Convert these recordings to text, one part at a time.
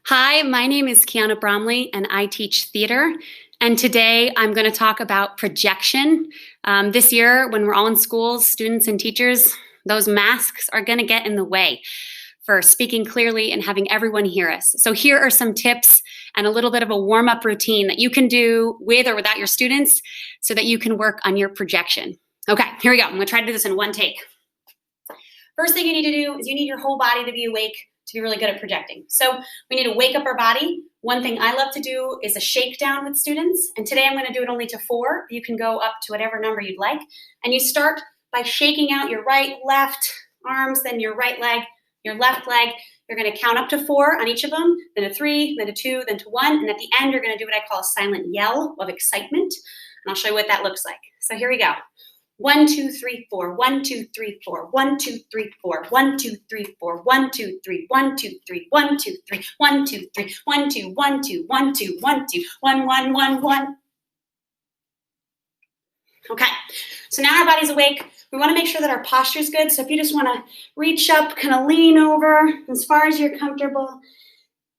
Hi, my name is Kiana Bromley, and I teach theater. And today I'm going to talk about projection. This year, when we're all in schools, students and teachers, those masks are going to get in the way for speaking clearly and having everyone hear us. So here are some tips and a little bit of a warm-up routine that you can do with or without your students so that you can work on your projection. Okay, here we go. I'm going to try to do this in one take. First thing you need to do is you need your whole body to be awake to be really good at projecting. So we need to wake up our body. One thing I love to do is a shakedown with students. And today I'm going to do it only to 4. You can go up to whatever number you'd like. And you start by shaking out your right, left arms, then your right leg, your left leg. You're going to count up to 4 on each of them, then to 3, then to 2, then to 1. And at the end, you're going to do what I call a silent yell of excitement. And I'll show you what that looks like. So here we go. 1, 2, 3, 4. 1, 2, 3, 4. 1, 2, 3, 4. 1, 2, 3, 4. 1, 2, 3. 1, 2, 3. 1, 2, 3. 1, 2, 3. 1, 2, 1, 2, 1, 2, 1, 2, 1, 1, 1, 1. Okay, so now our body's awake. We want to make sure that our posture is good. So if you just want to reach up, kind of lean over as far as you're comfortable,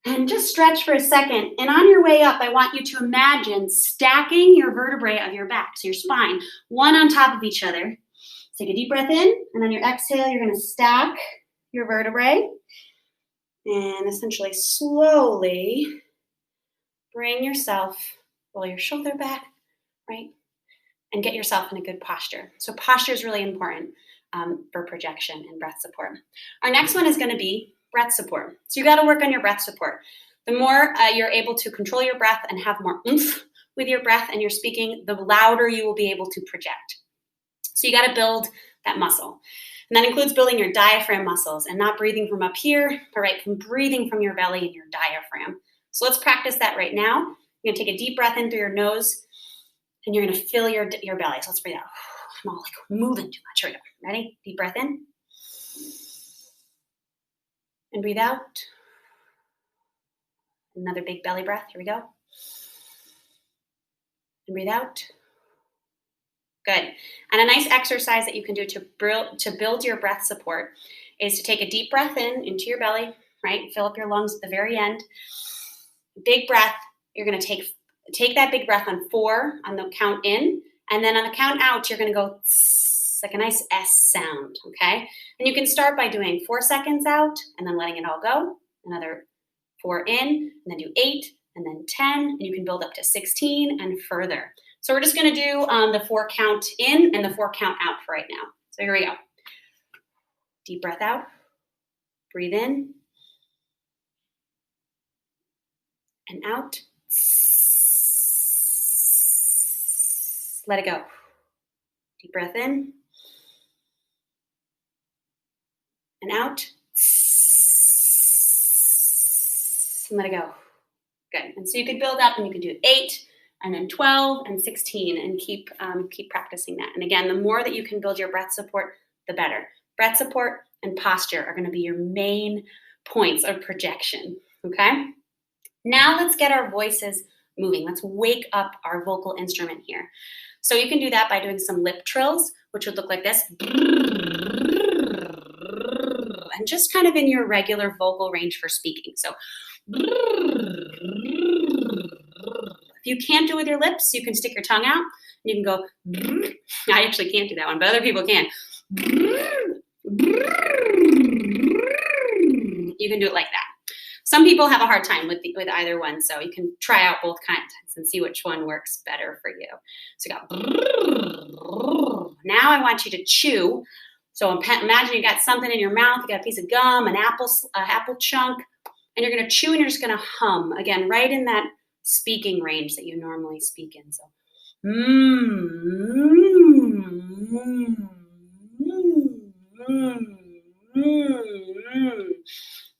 and just stretch for a second. And on your way up, I want you to imagine stacking your vertebrae of your back, so your spine, one on top of each other. Take a deep breath in, and on your exhale, you're going to stack your vertebrae. And essentially slowly bring yourself, roll your shoulder back, right? And get yourself in a good posture. So posture is really important for projection and breath support. Our next one is going to be breath support. So you got to work on your breath support. The more you're able to control your breath and have more oomph with your breath and your speaking, the louder you will be able to project. So you got to build that muscle. And that includes building your diaphragm muscles and not breathing from up here, but right from breathing from your belly and your diaphragm. So let's practice that right now. You're going to take a deep breath in through your nose and you're going to fill your belly. So let's breathe out. I'm all like moving too much. Here we go. Ready? Deep breath in. And breathe out. Another big belly breath. Here we go. And breathe out. Good. And a nice exercise that you can do to build your breath support is to take a deep breath in into your belly, right? Fill up your lungs at the very end. Big breath. You're going to take that big breath on 4 on the count in. And then on the count out, you're going to go like a nice S sound, okay? And you can start by doing 4 seconds out and then letting it all go. Another 4 in, and then do 8, and then 10, and you can build up to 16 and further. So we're just going to do the 4 count in and the 4 count out for right now. So here we go. Deep breath out. Breathe in. And out. Let it go. Deep breath in. And out. And let it go. Good. And so you could build up and you could do 8 and then 12 and 16 and keep practicing that. And again, the more that you can build your breath support, the better. Breath support and posture are going to be your main points of projection. Okay? Now let's get our voices moving. Let's wake up our vocal instrument here. So you can do that by doing some lip trills, which would look like this. And just kind of in your regular vocal range for speaking. So if you can't do it with your lips, you can stick your tongue out. You can go, I actually can't do that one, but other people can. You can do it like that. Some people have a hard time with either one, so you can try out both kinds and see which one works better for you. So you got, now I want you to chew. So imagine you got something in your mouth, you got a piece of gum, an apple chunk, and you're going to chew and you're just going to hum. Again, right in that speaking range that you normally speak in. So,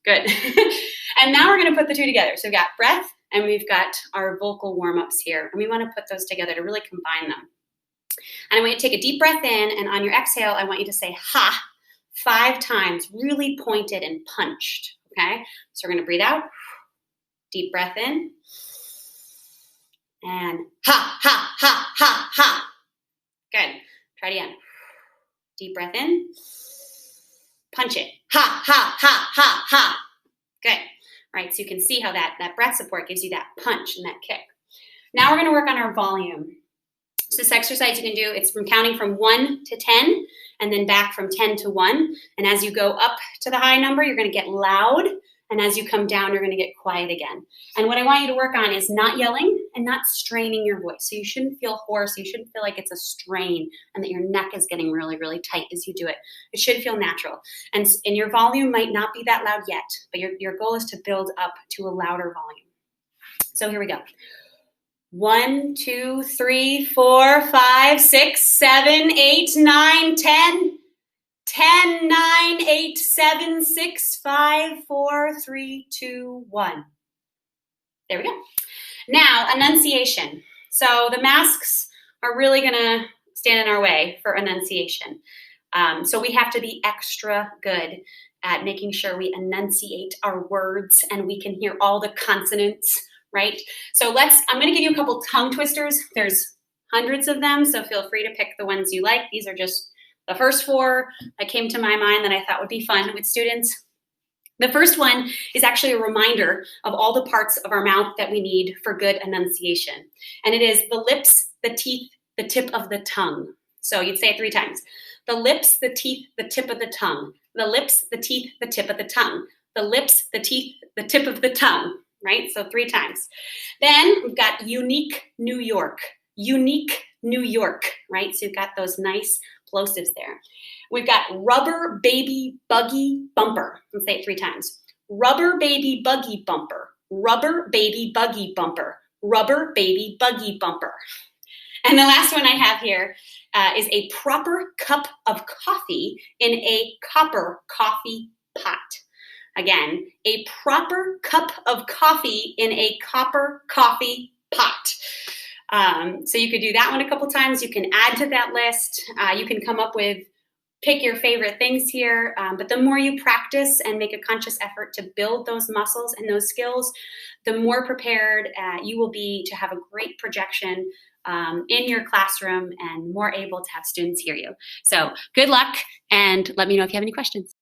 Good. And now we're going to put the 2 together. So we've got breath and we've got our vocal warm-ups here. And we want to put those together to really combine them. And I want you to take a deep breath in, and on your exhale, I want you to say ha 5 times, really pointed and punched, okay? So we're going to breathe out, deep breath in, and ha, ha, ha, ha, ha. Good. Try it again. Deep breath in, punch it, ha, ha, ha, ha, ha. Good. right? So you can see how that breath support gives you that punch and that kick. Now we're gonna work on our volume. So this exercise you can do, it's from counting from 1 to 10 and then back from 10 to 1. And as you go up to the high number, you're gonna get loud. And as you come down, you're gonna get quiet again. And what I want you to work on is not yelling and not straining your voice. So you shouldn't feel hoarse. You shouldn't feel like it's a strain and that your neck is getting really, really tight as you do it. It should feel natural. And your volume might not be that loud yet, but your goal is to build up to a louder volume. So here we go. 1, 2, 3, 4, 5, 6, 7, 8, 9, 10. 10, 9, 8, 7, 6, 5, 4, 3, 2, 1. There we go. Now, enunciation. So the masks are really going to stand in our way for enunciation. So we have to be extra good at making sure we enunciate our words and we can hear all the consonants, right? So I'm going to give you a couple tongue twisters. There's hundreds of them, so feel free to pick the ones you like. These are just the first 4 that came to my mind that I thought would be fun with students. The first one is actually a reminder of all the parts of our mouth that we need for good enunciation. And it is the lips, the teeth, the tip of the tongue. So you'd say it 3 times. The lips, the teeth, the tip of the tongue. The lips, the teeth, the tip of the tongue. The lips, the teeth, the tip of the tongue, right? So 3 times. Then we've got unique New York. Unique New York, right? So you've got those nice plosives there. We've got rubber baby buggy bumper. Let's say it 3 times. Rubber baby buggy bumper. Rubber baby buggy bumper. Rubber baby buggy bumper. And the last one I have here is a proper cup of coffee in a copper coffee pot. Again, a proper cup of coffee in a copper coffee pot. So you could do that one a couple times. You can add to that list. You can come up with, pick your favorite things here. But the more you practice and make a conscious effort to build those muscles and those skills, the more prepared you will be to have a great projection in your classroom and more able to have students hear you. So good luck, and let me know if you have any questions.